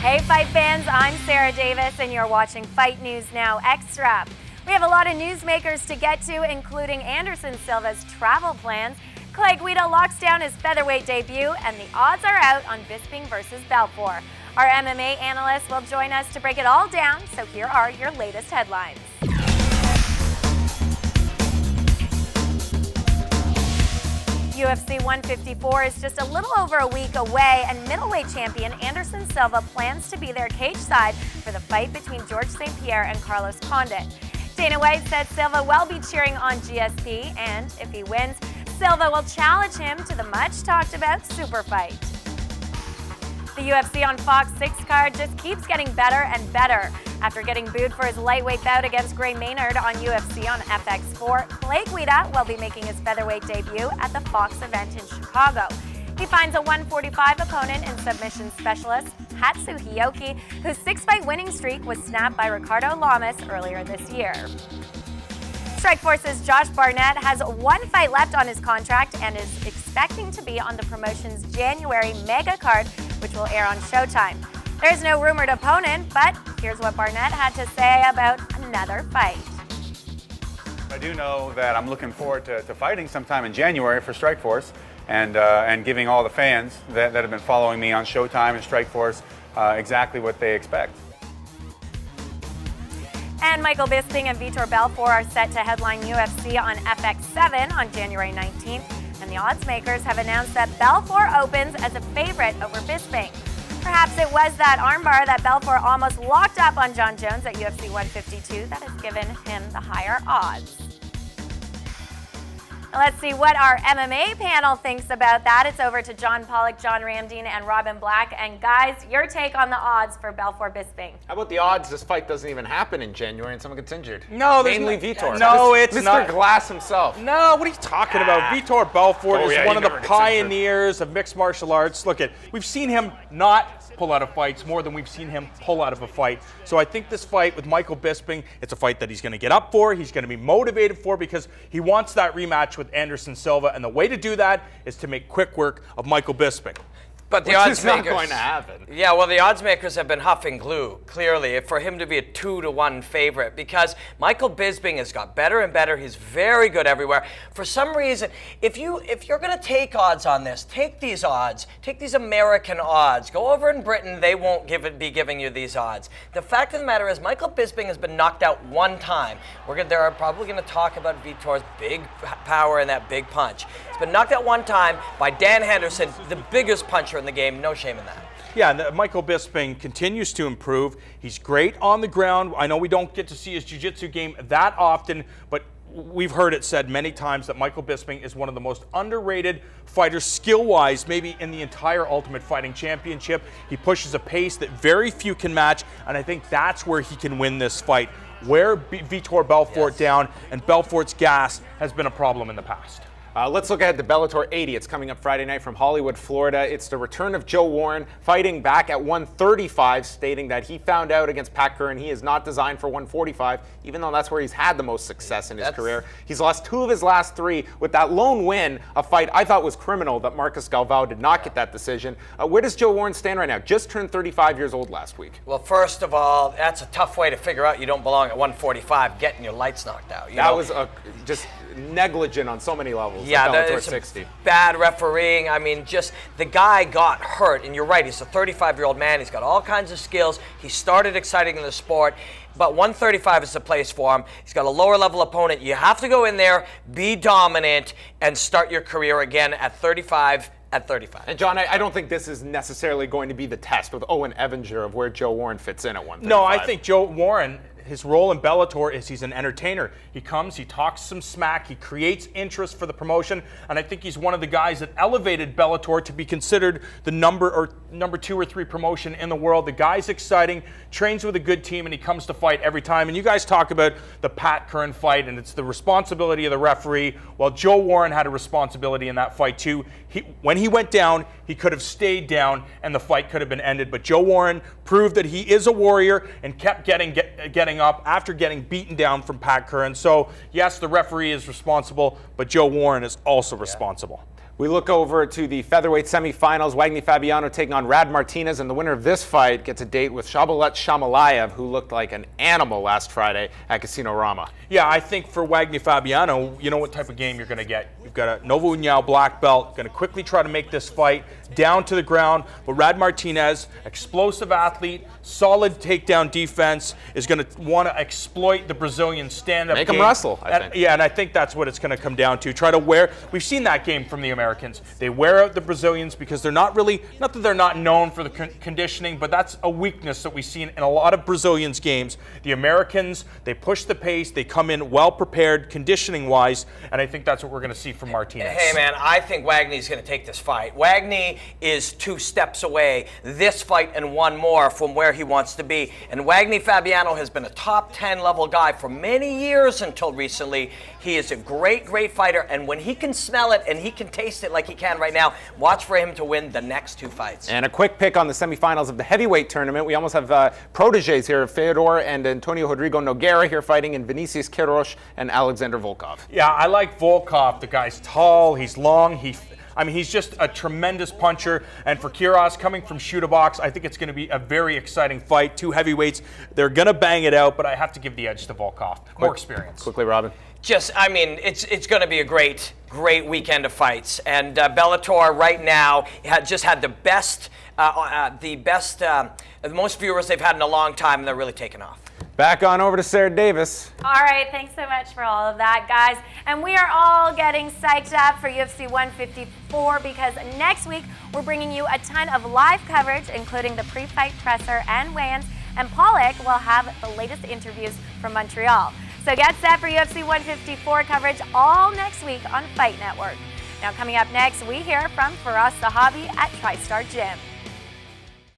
Hey Fight fans, I'm Sarah Davis and you're watching Fight News Now Extra. We have a lot of newsmakers to get to, including Anderson Silva's travel plans. Clay Guida locks down his featherweight debut, and the odds are out on Bisping versus Belfort. Our MMA analyst will join us to break it all down, so here are your latest headlines. UFC 154 is just a little over a week away, and middleweight champion Anderson Silva plans to be there cage side for the fight between George St-Pierre and Carlos Condit. Dana White said Silva will be cheering on GSP, and if he wins, Silva will challenge him to the much talked about super fight. The UFC on Fox 6 card just keeps getting better and better. After getting booed for his lightweight bout against Gray Maynard on UFC on FX4, Clay Guida will be making his featherweight debut at the Fox event in Chicago. He finds a 145 opponent in submission specialist Hatsu Hiyoki, whose 6-fight winning streak was snapped by Ricardo Lamas earlier this year. Strikeforce's Josh Barnett has one fight left on his contract and is expecting to be on the promotion's January mega card, which will air on Showtime. There's no rumored opponent, but here's what Barnett had to say about another fight. I do know that I'm looking forward to fighting sometime in January for Strikeforce and giving all the fans that have been following me on Showtime and Strikeforce exactly what they expect. And Michael Bisping and Vitor Belfort are set to headline UFC on FX7 on January 19th, and the odds makers have announced that Belfort opens as a favorite over Bisping. Perhaps it was that armbar that Belfort almost locked up on John Jones at UFC 152 that has given him the higher odds. Now let's see what our MMA panel thinks about that. It's over to John Pollock, John Ramdeen, and Robin Black. And guys, your take on the odds for Belfort-Bisping. How about the odds this fight doesn't even happen in January and someone gets injured? No, mainly Vitor. No, it's not. Mr. Glass himself. No, what are you talking about? Vitor Belfort is one of the never gets pioneers of mixed martial arts. Look, we've seen him not pull out of fights more than we've seen him pull out of a fight. So I think this fight with Michael Bisping, it's a fight that he's going to get up for, he's going to be motivated for, because he wants that rematch with Anderson Silva, and the way to do that is to make quick work of Michael Bisping. But the Which odds is makers, not going to happen. Yeah, well, the odds makers have been huffing glue, clearly, for him to be a 2-1 favorite, because Michael Bisping has got better and better. He's very good everywhere. For some reason, if you're going to take odds on this, take these odds, take these American odds. Go over in Britain, they won't be giving you these odds. The fact of the matter is, Michael Bisping has been knocked out one time. They're probably going to talk about Vitor's big power and that big punch. He's been knocked out one time by Dan Henderson, the biggest puncher in the game. No shame in that. Yeah, and Michael Bisping continues to improve. He's great on the ground. I know we don't get to see his jiu-jitsu game that often, but we've heard it said many times that Michael Bisping is one of the most underrated fighters skill-wise, maybe in the entire Ultimate Fighting Championship. He pushes a pace that very few can match, and I think that's where he can win this fight. Wear Vitor Belfort down, and Belfort's gas has been a problem in the past. Let's look ahead to Bellator 80. It's coming up Friday night from Hollywood, Florida. It's the return of Joe Warren fighting back at 135, stating that he found out against Pat Curran he is not designed for 145, even though that's where he's had the most success in his career. He's lost 2 of his last 3 with that lone win, a fight I thought was criminal that Marcus Galvao did not get that decision. Where does Joe Warren stand right now? Just turned 35 years old last week. Well, first of all, that's a tough way to figure out you don't belong at 145, getting your lights knocked out. That was just negligent on so many levels. Yeah, there's some bad refereeing. I mean, just the guy got hurt, and you're right. He's a 35-year-old man. He's got all kinds of skills. He started exciting in the sport, but 135 is the place for him. He's got a lower-level opponent. You have to go in there, be dominant, and start your career again at 35. And John, I don't think this is necessarily going to be the test with Owen Evinger of where Joe Warren fits in at 135. No, I think Joe Warren, his role in Bellator is he's an entertainer. He comes, he talks some smack, he creates interest for the promotion, and I think he's one of the guys that elevated Bellator to be considered the number 2 or 3 promotion in the world. The guy's exciting, trains with a good team, and he comes to fight every time. And you guys talk about the Pat Curran fight, and it's the responsibility of the referee. Well, Joe Warren had a responsibility in that fight too. When he went down, he could have stayed down, and the fight could have been ended. But Joe Warren proved that he is a warrior and kept getting up after getting beaten down from Pat Curran. So yes, the referee is responsible, but Joe Warren is also responsible. We look over to the featherweight semifinals. Wagner Fabiano taking on Rad Martinez, and the winner of this fight gets a date with Shabalat Shamalayev, who looked like an animal last Friday at Casino Rama. Yeah, I think for Wagner Fabiano, you know what type of game you're going to get. You've got a Novo União black belt, going to quickly try to make this fight down to the ground. But Rad Martinez, explosive athlete, solid takedown defense, is going to want to exploit the Brazilian stand-up Make game. him wrestle, I think. Yeah, and I think that's what it's going to come down to. Try to wear. We've seen that game from the Americans. They wear out the Brazilians because they're not really, not that they're not known for the conditioning, but that's a weakness that we've seen in a lot of Brazilians' games. The Americans, they push the pace, they come in well prepared conditioning-wise, and I think that's what we're going to see from Martinez. Hey, man, I think Wagner's going to take this fight. Wagner is 2 steps away, this fight and one more from where he wants to be. And Wagner Fabiano has been a top 10 level guy for many years until recently. He is a great, great fighter, and when he can smell it and he can taste it like he can right now, watch for him to win the next 2 fights. And a quick pick on the semifinals of the heavyweight tournament. We almost have proteges here, Fedor and Antonio Rodrigo Nogueira here fighting in Vinicius Queiroz and Alexander Volkov. Yeah, I like Volkov. The guy's tall, he's long, he's just a tremendous puncher. And for Queiroz, coming from shoot-a-box, I think it's going to be a very exciting fight. 2 heavyweights, they're going to bang it out, but I have to give the edge to Volkov. More experience. Quickly, Robin. It's going to be a great weekend of fights. And Bellator right now just had the most viewers they've had in a long time, and they're really taking off. Back on over to Sarah Davis. All right, thanks so much for all of that, guys. And we are all getting psyched up for UFC 154 because next week we're bringing you a ton of live coverage, including the pre-fight presser and weigh-ins, and Pollock will have the latest interviews from Montreal. So get set for UFC 154 coverage all next week on Fight Network. Now coming up next, we hear from Faraz Sahabi at TriStar Gym.